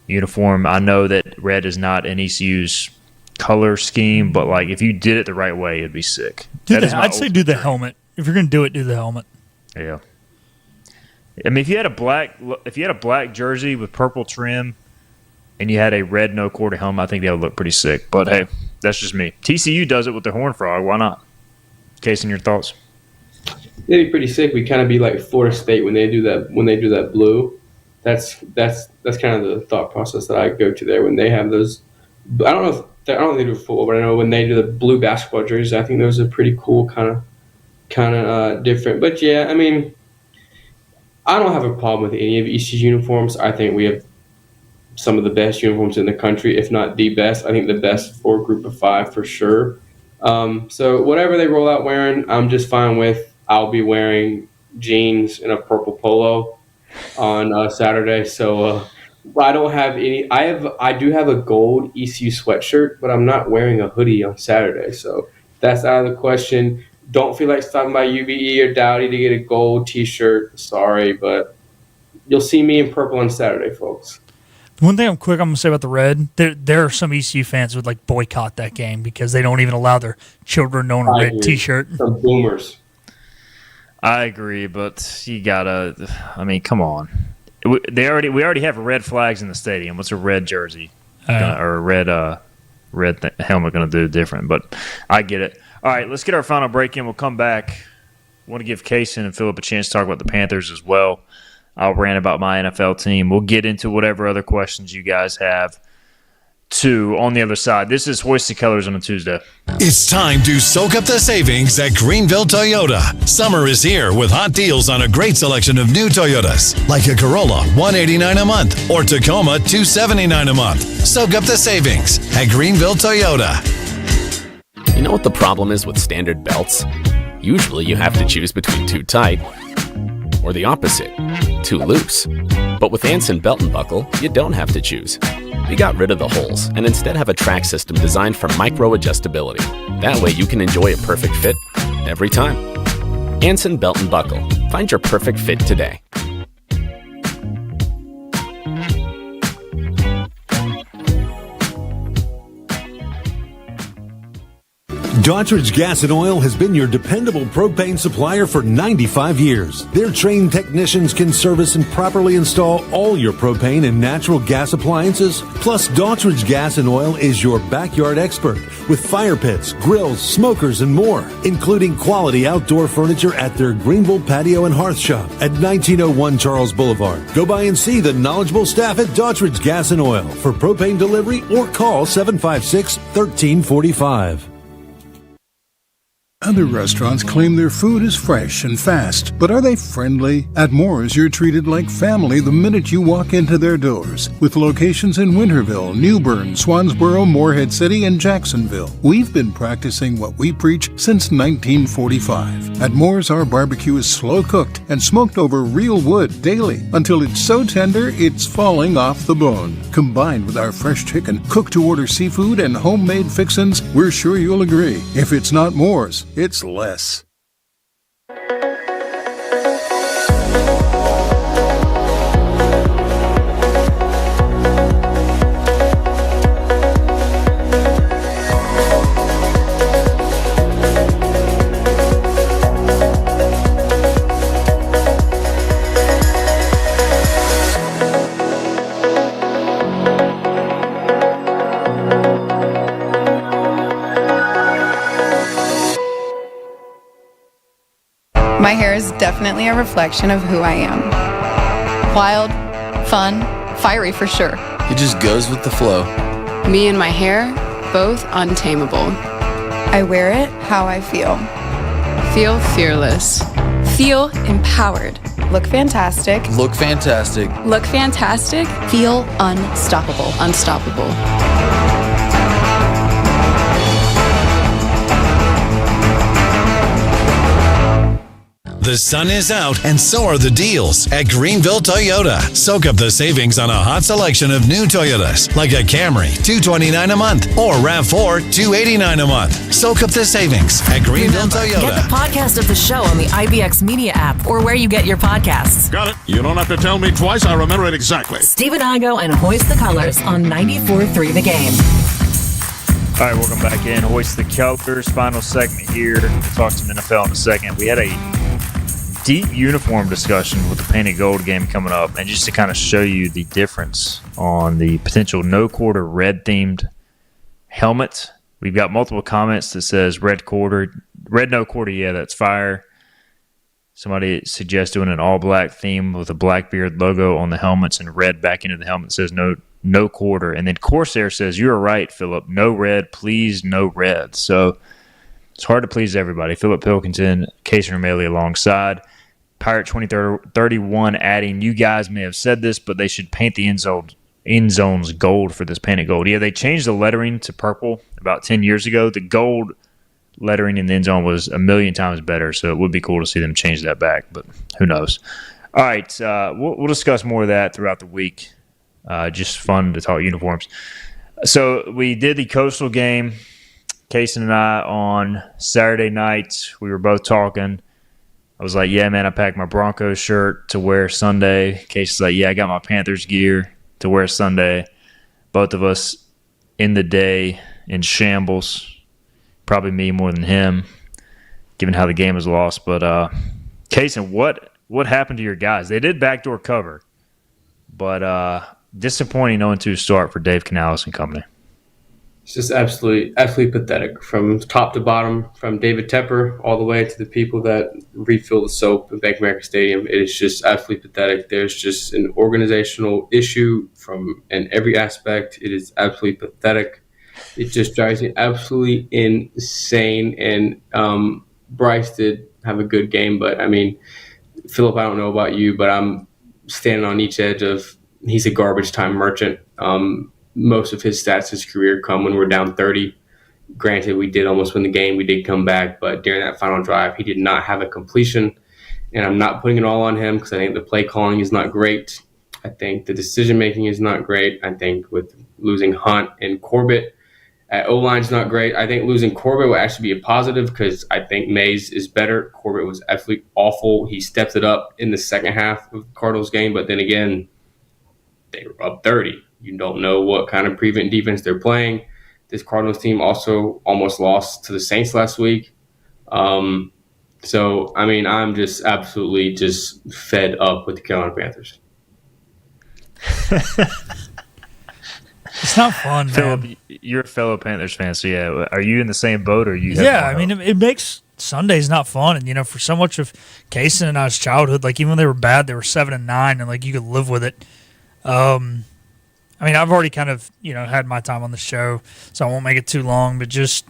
uniform. I know that red is not an ECU's color scheme, but like if you did it the right way, it'd be sick. I'd say do the helmet. If you're going to do it, do the helmet. Yeah. I mean, if you had a black jersey with purple trim and you had a red no quarter helmet, I think that would look pretty sick. But hey, that's just me. TCU does it with the Horned Frog. Why not? Cason, your thoughts? It'd be pretty sick. We kind of be like Florida State when they do that. When they do that blue, that's kind of the thought process that I go to there when they have those. I don't know if they do full, but I know when they do the blue basketball jerseys, I think those are pretty cool, kind of different. But yeah, I mean, I don't have a problem with any of EC's uniforms. I think we have some of the best uniforms in the country, if not the best. I think the best for Group of 5 for sure. So whatever they roll out wearing, I'm just fine with. I'll be wearing jeans and a purple polo on Saturday. So I don't have any. I do have a gold ECU sweatshirt, but I'm not wearing a hoodie on Saturday. So that's out of the question. Don't feel like stopping by UBE or Dowdy to get a gold T-shirt. Sorry, but you'll see me in purple on Saturday, folks. One thing I'm going to say about the red, there are some ECU fans who would like boycott that game because they don't even allow their children to own a red T-shirt. Some boomers. I agree, but you gotta. I mean, come on. We already have red flags in the stadium. What's a red jersey or a red helmet going to do different? But I get it. All right, let's get our final break in. We'll come back. I want to give Cason and Philip a chance to talk about the Panthers as well. I'll rant about my NFL team. We'll get into whatever other questions you guys have, too, on the other side. This is Hoist the Colors on a Tuesday. It's time to soak up the savings at Greenville Toyota. Summer is here with hot deals on a great selection of new Toyotas, like a Corolla, $189 a month, or Tacoma, $279 a month. Soak up the savings at Greenville Toyota. You know what the problem is with standard belts? Usually you have to choose between too tight or the opposite, too loose. But with Anson Belt and Buckle, you don't have to choose. We got rid of the holes and instead have a track system designed for micro-adjustability. That way you can enjoy a perfect fit every time. Anson Belt and Buckle. Find your perfect fit today. Daughtridge Gas and Oil has been your dependable propane supplier for 95 years. Their trained technicians can service and properly install all your propane and natural gas appliances. Plus, Daughtridge Gas and Oil is your backyard expert with fire pits, grills, smokers, and more, including quality outdoor furniture at their Greenville Patio and Hearth Shop at 1901 Charles Boulevard. Go by and see the knowledgeable staff at Daughtridge Gas and Oil for propane delivery or call 756-1345. Other restaurants claim their food is fresh and fast, but are they friendly? At Moore's, you're treated like family the minute you walk into their doors. With locations in Winterville, New Bern, Swansboro, Morehead City, and Jacksonville, we've been practicing what we preach since 1945. At Moore's, our barbecue is slow cooked and smoked over real wood daily until it's so tender it's falling off the bone. Combined with our fresh chicken, cooked-to-order seafood, and homemade fixins, we're sure you'll agree. If it's not Moore's, it's less. My hair is definitely a reflection of who I am. Wild, fun, fiery for sure. It just goes with the flow. Me and my hair, both untamable. I wear it how I feel. Feel fearless. Feel empowered. Look fantastic. Look fantastic. Look fantastic. Feel unstoppable. Unstoppable. The sun is out, and so are the deals at Greenville Toyota. Soak up the savings on a hot selection of new Toyotas, like a Camry, $229 a month, or RAV4, $289 a month. Soak up the savings at Greenville Toyota. Get the podcast of the show on the IBX Media app or where you get your podcasts. Got it. You don't have to tell me twice. I remember it exactly. Stephen Igo and Hoist the Colors on 94.3 The Game. All right, welcome back in. Hoist the Colors, final segment here. We'll talk some NFL in a second. We had a deep uniform discussion with the painted gold game coming up, and just to kind of show you the difference on the potential no quarter red themed helmet, we've got multiple comments that says red no quarter, yeah, that's fire. Somebody suggests doing an all black theme with a Blackbeard logo on the helmets and red back into the helmet that says no quarter. And then Corsair says, you're right, Philip, no red, please, no red. So it's hard to please everybody. Philip Pilkington, Cason Remaley alongside. Pirate 2031 adding, you guys may have said this, but they should paint the end zone's gold for this painted gold. Yeah, they changed the lettering to purple about 10 years ago. The gold lettering in the end zone was a million times better, so it would be cool to see them change that back, but who knows. All right, we'll discuss more of that throughout the week. Just fun to talk uniforms. So we did the Coastal game, Cason and I, on Saturday night. We were both talking. I was like, yeah, man, I packed my Broncos shirt to wear Sunday. Casey's like, yeah, I got my Panthers gear to wear Sunday. Both of us in the day in shambles. Probably me more than him, given how the game was lost. But, Cason, what happened to your guys? They did backdoor cover, but disappointing 0-2 start for Dave Canales and company. It's just absolutely pathetic from top to bottom, from David Tepper all the way to the people that refill the soap in Bank of America Stadium. It is just absolutely pathetic. There's just an organizational issue in every aspect. It is absolutely pathetic. It just drives me absolutely insane. And Bryce did have a good game, but I mean, Philip, I don't know about you, but I'm standing on each edge of he's a garbage time merchant. Most of his stats his career come when we're down 30. Granted, we did almost win the game. We did come back, but during that final drive, he did not have a completion. And I'm not putting it all on him because I think the play calling is not great. I think the decision-making is not great. I think with losing Hunt and Corbett at O-line is not great. I think losing Corbett will actually be a positive because I think Mays is better. Corbett was absolutely awful. He stepped it up in the second half of the Cardinals game, but then again, they were up 30. You don't know what kind of prevent defense they're playing. This Cardinals team also almost lost to the Saints last week. So, I mean, I'm just absolutely just fed up with the Carolina Panthers. It's not fun, man. Philip, you're a fellow Panthers fan, so yeah. Are you in the same boat, or you? Yeah, I mean, it makes Sundays not fun, and for so much of Cason and I's childhood, like even when they were bad, they were 7-9, and like you could live with it. I mean, I've already kind of, had my time on the show, so I won't make it too long, but just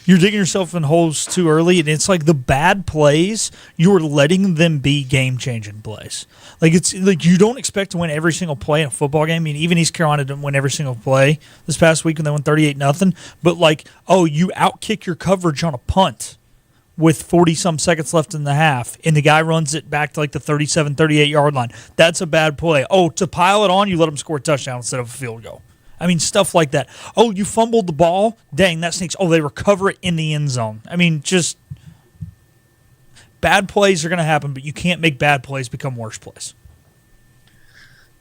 you're digging yourself in holes too early, and it's like the bad plays, you're letting them be game-changing plays. Like, it's like you don't expect to win every single play in a football game. I mean, even East Carolina didn't win every single play this past week when they won 38-0, but like, you outkick your coverage on a punt with 40-some seconds left in the half, and the guy runs it back to like the 37, 38-yard line. That's a bad play. To pile it on, you let them score a touchdown instead of a field goal. I mean, stuff like that. You fumbled the ball. Dang, that stinks. They recover it in the end zone. I mean, just bad plays are going to happen, but you can't make bad plays become worse plays.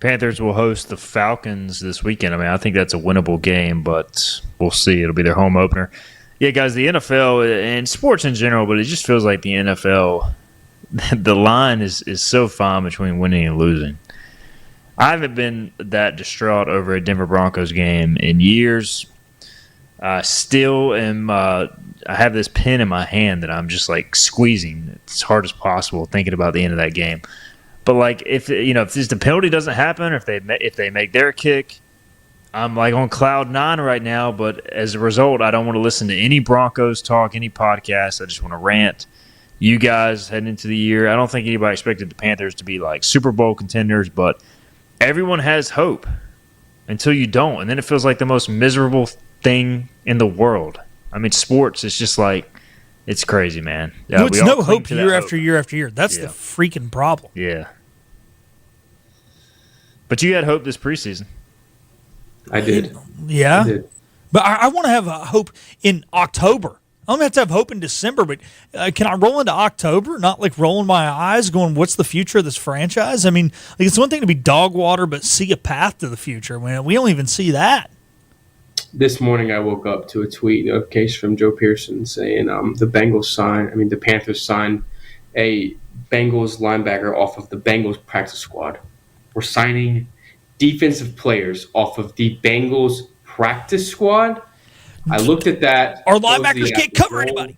Panthers will host the Falcons this weekend. I mean, I think that's a winnable game, but we'll see. It'll be their home opener. Yeah, guys, the NFL and sports in general, but it just feels like the NFL, the line is so fine between winning and losing. I haven't been that distraught over a Denver Broncos game in years. Still am. I have this pen in my hand that I'm just like squeezing as hard as possible, thinking about the end of that game. But like, if the penalty doesn't happen, or if they make their kick, I'm like on cloud 9 right now. But as a result, I don't want to listen to any Broncos talk, any podcast. I just want to rant. You guys heading into the year, I don't think anybody expected the Panthers to be like Super Bowl contenders, but everyone has hope until you don't, and then it feels like the most miserable thing in the world. I mean, sports is just like, it's crazy, man. Yeah, it's no hope year after year after year. That's the freaking problem. Yeah. But you had hope this preseason. I did. Yeah. I did. But I want to have hope in October. I don't have to have hope in December, but can I roll into October, not like rolling my eyes going, what's the future of this franchise? I mean, like it's one thing to be dog water, but see a path to the future. Man, we don't even see that. This morning I woke up to a tweet notification from Joe Pearson saying the Panthers signed a Bengals linebacker off of the Bengals practice squad. We're signing defensive players off of the Bengals practice squad. I looked at that. Our linebackers can't cover anybody.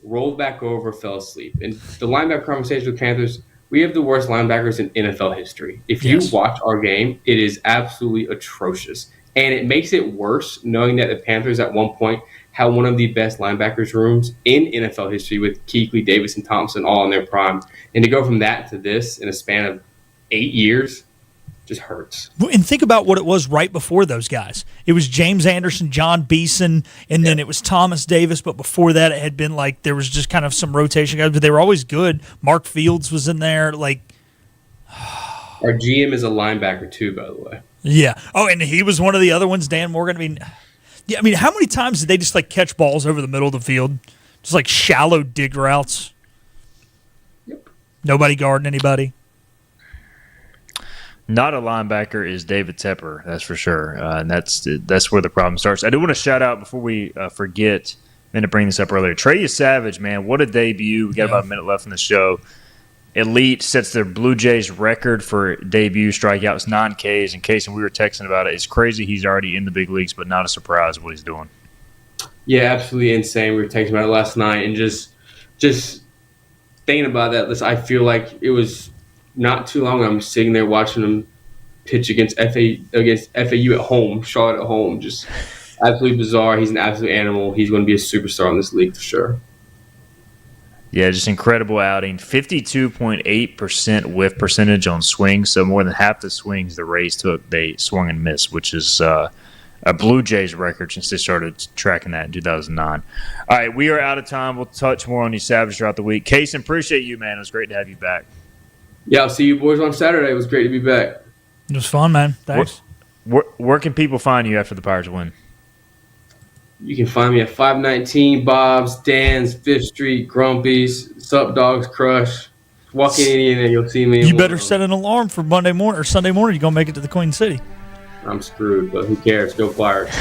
Rolled back over, fell asleep. And the linebacker conversation with Panthers, we have the worst linebackers in NFL history. If you watch our game, it is absolutely atrocious. And it makes it worse knowing that the Panthers at one point had one of the best linebackers rooms in NFL history with Kuechly, Davis, and Thompson all in their prime. And to go from that to this in a span of 8 years, just hurts. And think about what it was right before those guys. It was James Anderson, John Beeson, and then it was Thomas Davis. But before that, it had been like there was just kind of some rotation guys, but they were always good. Mark Fields was in there. Like our GM is a linebacker too, by the way. Yeah. Oh, and he was one of the other ones, Dan Morgan. I mean, how many times did they just like catch balls over the middle of the field, just like shallow dig routes? Yep. Nobody guarding anybody. Not a linebacker is David Tepper, that's for sure, and that's where the problem starts. I do want to shout out before we forget. I meant to bring this up earlier. Trey Savage, man, what a debut! We got about a minute left in the show. Elite sets their Blue Jays record for debut strikeouts, 9 Ks. And Cason, we were texting about it. It's crazy he's already in the big leagues, but not a surprise what he's doing. Yeah, absolutely insane. We were texting about it last night, and just thinking about that, I feel like it was not too long. I'm sitting there watching him pitch against FAU at home, Charlotte at home. Just absolutely bizarre. He's an absolute animal. He's going to be a superstar in this league for sure. Yeah, just incredible outing. 52.8% whiff percentage on swings, so more than half the swings the Rays took, they swung and missed, which is a Blue Jays record since they started tracking that in 2009. All right, we are out of time. We'll touch more on these Savage throughout the week. Cason, appreciate you, man. It was great to have you back. Yeah, I'll see you boys on Saturday. It was great to be back. It was fun, man. Thanks. Where can people find you after the Pirates win? You can find me at 519 Bob's, Dan's, 5th Street, Grumpy's, Sup Dogs Crush. Walk in and you'll see me. You better set an alarm for Monday morning or Sunday morning. You're going to make it to the Queen City. I'm screwed, but who cares? Go Pirates.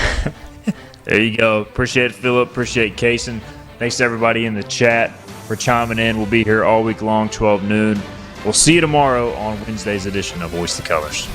There you go. Appreciate it, Philip. Appreciate Cason. Thanks to everybody in the chat for chiming in. We'll be here all week long, 12 noon. We'll see you tomorrow on Wednesday's edition of Voice the Colors.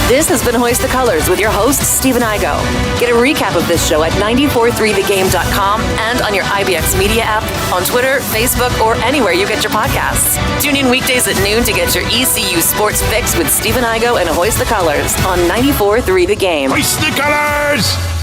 This has been Hoist the Colors with your host, Stephen Igo. Get a recap of this show at 943thegame.com and on your IBX Media app, on Twitter, Facebook, or anywhere you get your podcasts. Tune in weekdays at noon to get your ECU sports fix with Stephen Igo and Hoist the Colors on 94.3 The Game. Hoist the Colors!